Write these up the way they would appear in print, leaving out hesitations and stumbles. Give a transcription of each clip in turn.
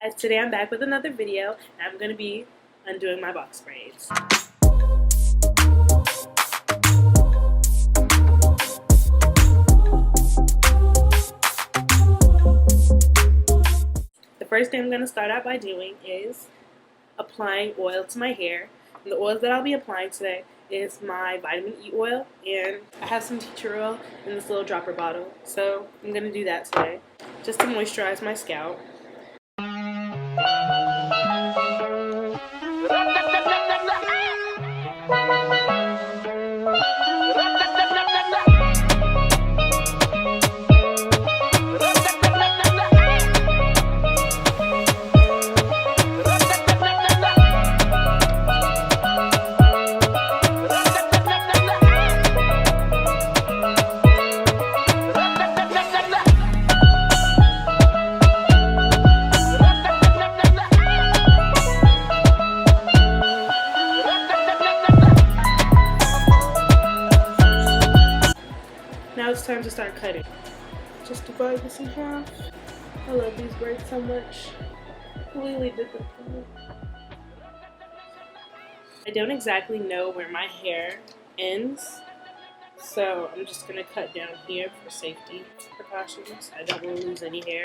As today I'm back with another video, and I'm going to be undoing my box braids. The first thing I'm going to start out by doing is applying oil to my hair. And the oils that I'll be applying today is my vitamin E oil, and I have some tea tree oil in this little dropper bottle. So I'm going to do that today just to moisturize my scalp. Now it's time to start cutting. Just divide this in half. I love these braids so much. Lily did them for me. I don't exactly know where my hair ends, so I'm just going to cut down here for safety precautions. I don't want to lose any hair.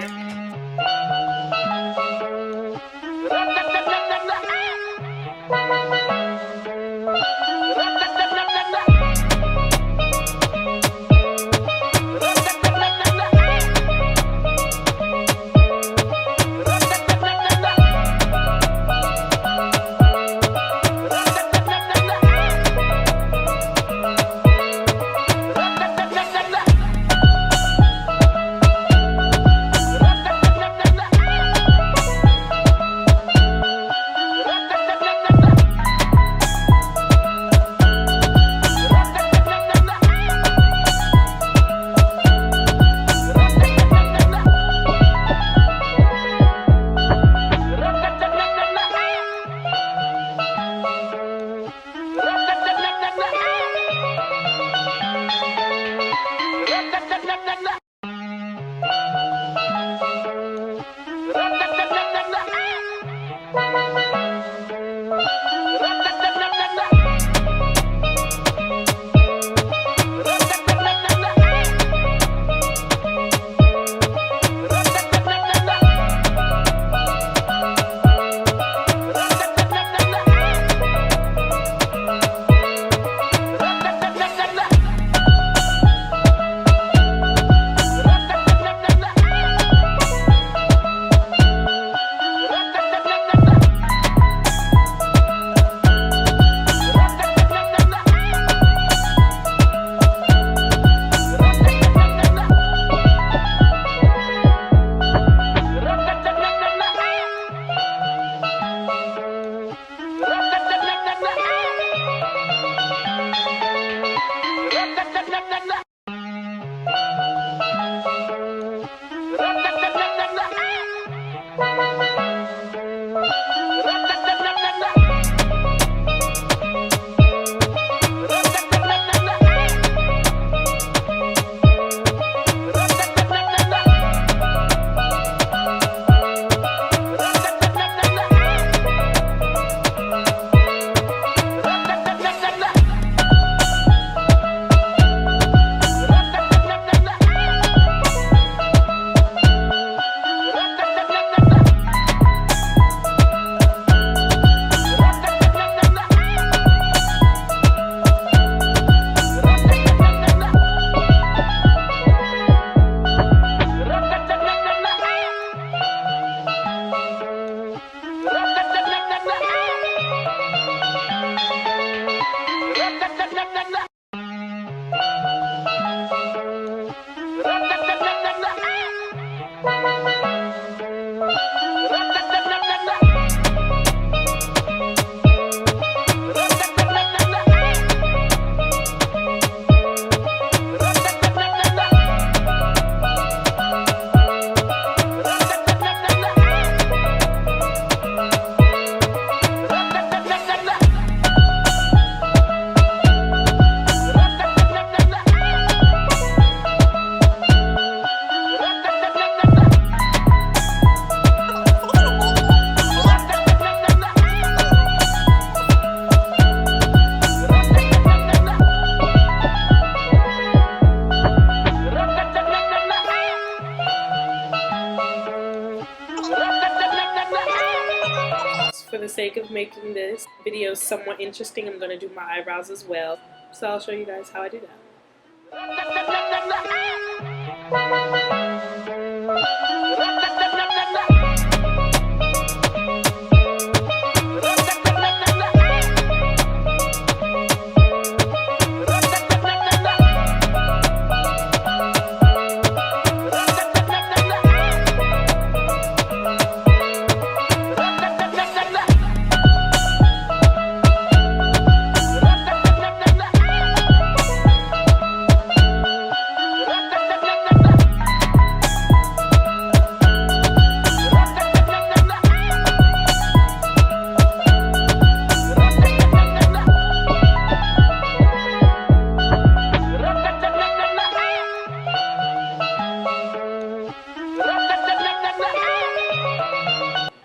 For the sake of making this video somewhat interesting, I'm going to do my eyebrows as well. So I'll show you guys how I do that.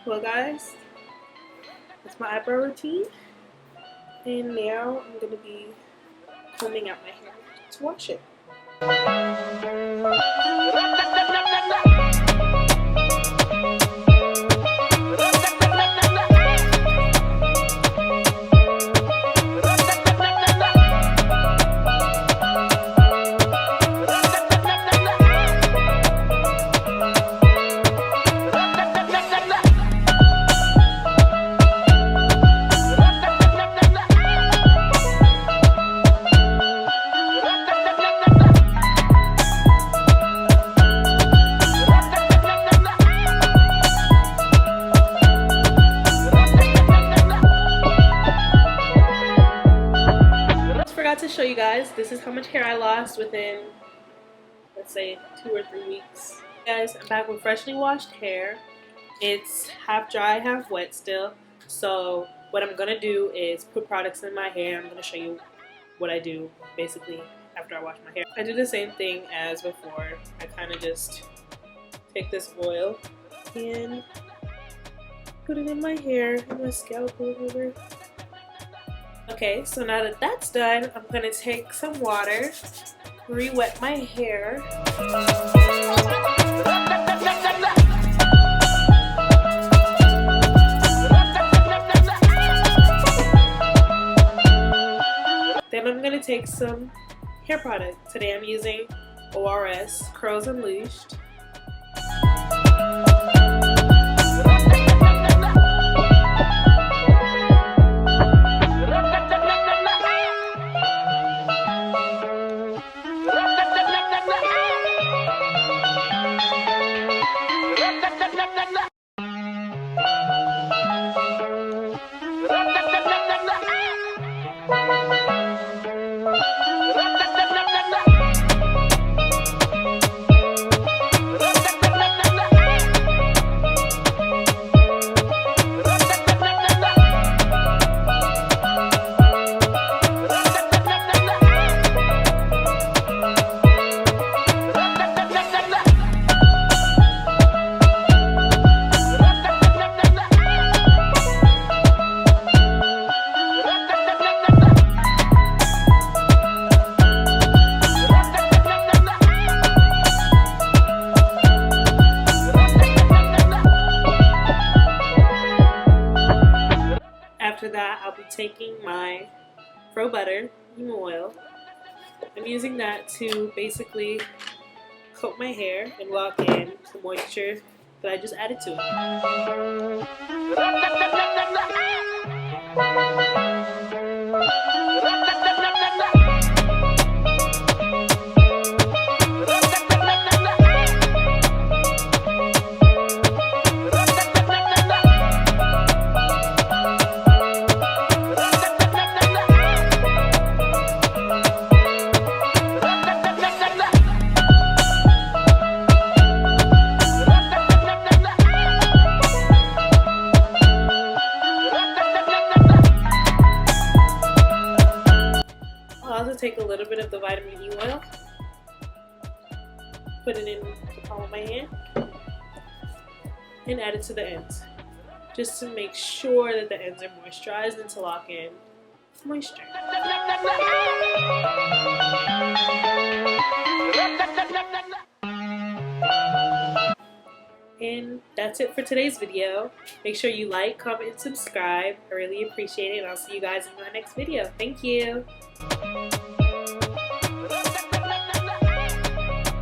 Well guys, that's my eyebrow routine, and now I'm going to be combing out my hair to wash it. To show you guys, this is how much hair I lost within, let's say, 2 or 3 weeks. Guys, I'm back with freshly washed hair. It's half dry, half wet still. So what I'm gonna do is put products in my hair. I'm gonna show you what I do basically after I wash my hair. I do the same thing as before. I kind of just take this oil and put it in my hair, in my scalp or whatever. Okay, so now that that's done, I'm going to take some water, re-wet my hair. Then I'm going to take some hair product. Today I'm using ORS Curls Unleashed. After that, I'll be taking my Fro Butter Neem Oil. I'm using that to basically coat my hair and lock in the moisture that I just added to take a little bit of the vitamin E oil, put it in the palm of my hand, and add it to the ends, just to make sure that the ends are moisturized and to lock in moisture. And that's it for today's video. Make sure you like, comment, and subscribe. I really appreciate it, and I'll see you guys in my next video. Thank you.